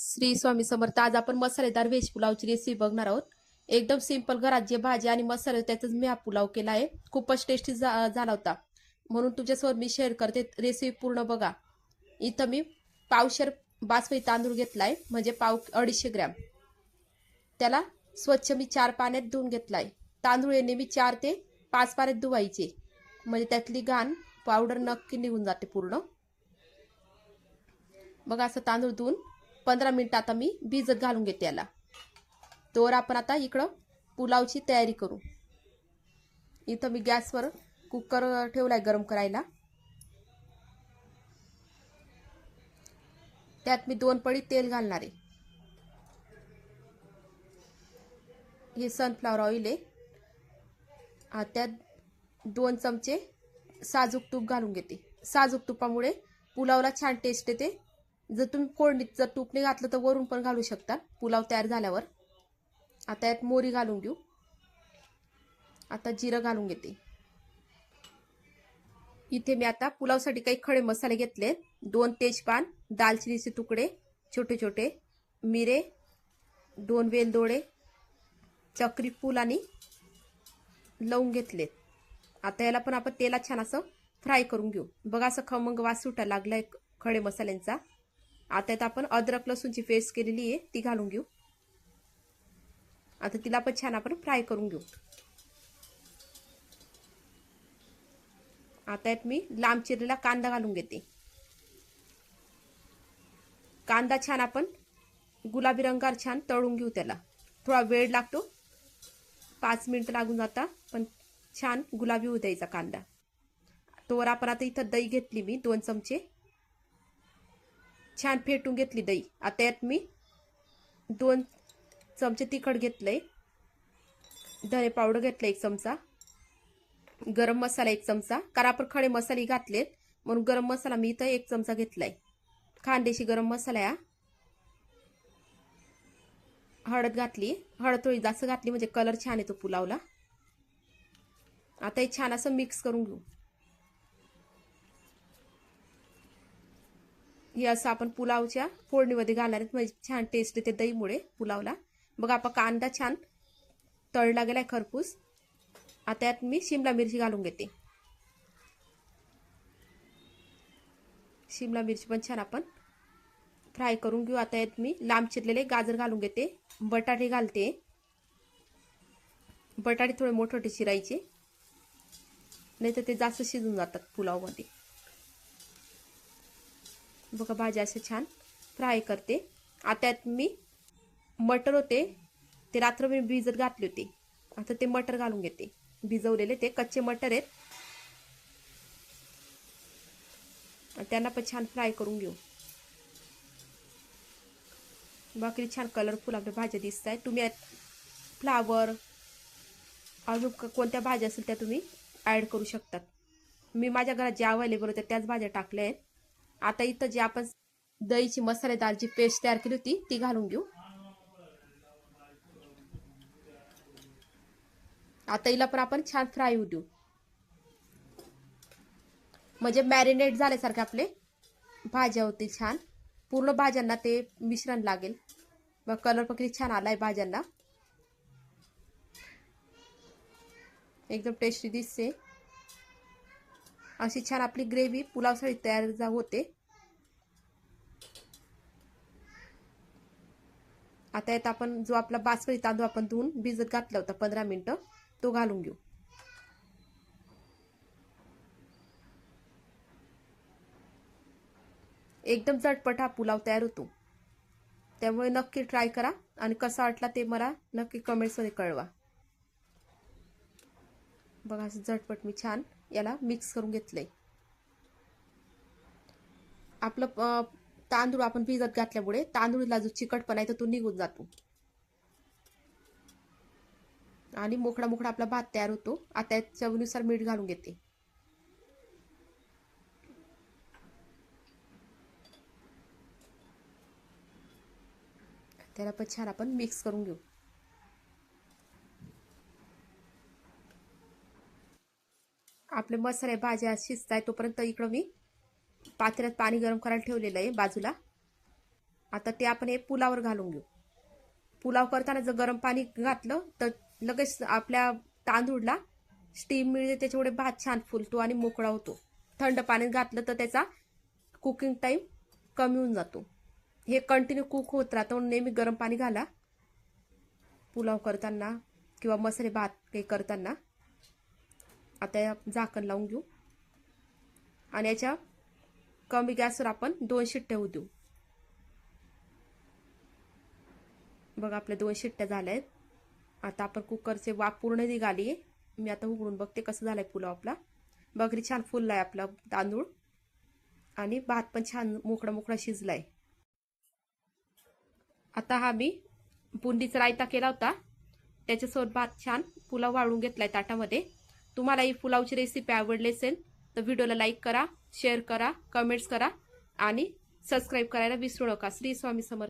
श्री स्वामी समर्थ. आज आपण मसालेदार व्हेज पुलावची रेसिपी बघणार आहोत. एकदम सिंपल, घरात जे भाजी आणि मसाले त्याचाच मी हा पुलाव केला आहे. खूपच टेस्टी झाला होता, म्हणून तुझ्यासोबत मी शेअर करते. रेसिपी पूर्ण बघा. इथं मी पावशेर बासमती तांदूळ घेतलाय, म्हणजे 250 ग्रॅम. त्याला स्वच्छ मी 4 पाण्यात धुवून घेतलाय. तांदूळ हे नेहमी 4 ते 5 पाण्यात धुवायचे, म्हणजे त्यातली घाण पावडर नक्की निघून जाते पूर्ण. बघा, असं तांदूळ धुवून 15 मिनिट आता मी भिजत घालून घेते याला. तोवर आपण आता इकडं पुलावची तयारी करू. इथं मी गॅसवर कुकर ठेवलाय गरम करायला. त्यात मी 2 पळी तेल घालणार आहे. हे सनफ्लॉवर ऑइल आहे. त्यात 2 चमचे साजूक तूप घालून घेते. साजूक तुपामुळे पुलावला छान टेस्ट येते. जर तुम्ही फोडणीत जर तूप नाही घातलं तर वरून पण घालू शकता पुलाव तयार झाल्यावर. आता यात मोहरी घालून घेऊ. आता जिरं घालून घेते. इथे मी आता पुलावसाठी काही खडे मसाले घेतले. 2 तेजपान, दालचिनीचे तुकडे छोटे छोटे, मिरे, 2 वेलदोडे, चक्री फूल आणि लवंग घेतलेत. आता याला पण आपण तेलात छान असं फ्राय करून घेऊ. बघा, असं खमंग वास सुटायला लागलाय खडे मसाल्यांचा. आता यात आपण अद्रक लसूणची पेस्ट केलेली आहे ती घालून घेऊ. आता तिला पण छान आपण फ्राय करून घेऊ. आता यात मी लांब चिरलेला कांदा घालून घेते. कांदा छान आपण गुलाबी रंगावर छान तळून घेऊ. त्याला थोडा वेळ लागतो, 5 मिनिट लागून जाता, पण छान गुलाबी होऊ द्यायचा कांदा. तोवर आपण आता इथं दही घेतली मी 2 चमचे, छान फेटून घेतली दही. आता यात मी 2 चमचे तिखट घेतलंय, धने पावडर घेतलं 1 चमचा, गरम मसाला 1 चमचा. कारण आपण खडे मसाले घातलेत म्हणून गरम मसाला मी इथं 1 चमचा घेतलाय. खानदेशी गरम मसाला आहे. हळद घातली. हळद थोडी जास्त घातली म्हणजे कलर छान येतो पुलावला. आता हे छान असं मिक्स करून घेऊ. हे असं आपण पुलावच्या फोडणीमध्ये घालणार आहेत, म्हणजे छान टेस्ट येते दहीमुळे पुलावला. बघा, आपण कांदा छान तळला गेलाय खरपूस. आता यात मी शिमला मिरची घालून घेते. शिमला मिरची पण छान आपण फ्राय करून घेऊ. आता यात मी लांब चिरलेले गाजर घालून घेते. बटाटे घालते. बटाटे थोडे मोठे चिरायचे, नाही तर ते जास्त शिजून जातात पुलावमध्ये. बघा, भाजी असे छान फ्राय करते. आता यात मी मटर होते ते रात्र मी भिजत घातले होते. आता ते मटर घालून घेते. भिजवलेले ते कच्चे मटर आहेत. त्यांना पण छान फ्राय करून घेऊ. बाकी छान कलरफुल आपल्या भाज्या दिसत आहेत. तुम्ही फ्लावर अजून कोणत्या भाज्या असेल त्या तुम्ही ॲड करू शकतात. मी माझ्या घरात ज्या अवेलेबल होत्या त्याच भाज्या टाकल्या आहेत. आता इथं जे आपण दहीची मसालेदारची पेस्ट तयार केली होती ती घालून घेऊ. आता हिला पण आपण छान फ्राय होऊ देऊ, म्हणजे मॅरिनेट झाल्यासारखे आपले भाज्या होतील छान. पूर्ण भाज्यांना ते मिश्रण लागेल. मग कलर पण किती छान आलाय भाज्यांना, एकदम टेस्टी दिसते. अशी छान आपली ग्रेव्ही पुलावसाठी तयार होते. आता यात आपण जो आपला बासमती तांदूळ आपण धुवून भिजत घातला होता 15 मिनिटं तो घालून घेऊ. एकदम झटपट हा पुलाव तयार होतो, त्यामुळे नक्की ट्राय करा आणि कसा वाटला ते मला नक्की कमेंट्समध्ये कळवा. बघा, असं झटपट मी छान याला मिक्स करून घेतलंय. आपलं तांदूळ आपण भिजत घातल्यामुळे तांदूळला जो चिकटपणा आहे तो निघून जातो आणि मोकळा मोकळा आपला भात तयार होतो. आता चवीनुसार मीठ घालून घेते. त्याला पण छान आपण मिक्स करून घेऊ. आपले मसाले भाज्या शिजताय तोपर्यंत इकडं मी पातेल्यात पाणी गरम करायला ठेवलेलं आहे बाजूला. आता ते आपण हे पुलावर घालून घेऊ. पुलाव करताना जर गरम पाणी घातलं तर लगेच आपल्या तांदूळला स्टीम मिळते, त्याच्यामुळे भात छान फुलतो आणि मोकळा होतो. थंड पाण्यात घातलं तर त्याचा कुकिंग टाइम कमी होऊन जातो. हे कंटिन्यू कुक होत राहतं, म्हणून नेहमी गरम पाणी घाला पुलाव करताना किंवा मसाले भात काही करताना. आता झाकण लावून घेऊ आणि याच्या कमी गॅसवर आपण 2 शिट्ट्या होऊ देऊ. बघा आपल्या 2 शिट्ट्या झाल्या आहेत. आता आपण कुकरचे वाफ पूर्ण निघाली आहे. मी आता उघडून बघते कसं झालंय पुलाव आपला. बघरी छान फुललाय आपला तांदूळ आणि भात पण छान मोकळा मोकळा शिजलाय. आता हा मी बुंदीचा रायता केला होता, त्याच्यासोबत भात छान पुलाव वाळून घेतलाय ताटामध्ये. तुम्हाला ही पुलावची रेसिपी आवडली असेल तर व्हिडिओला लाईक करा, शेअर करा, कमेंट्स करा आणि सबस्क्राईब करायला विसरू नका. श्री स्वामी समर्थ.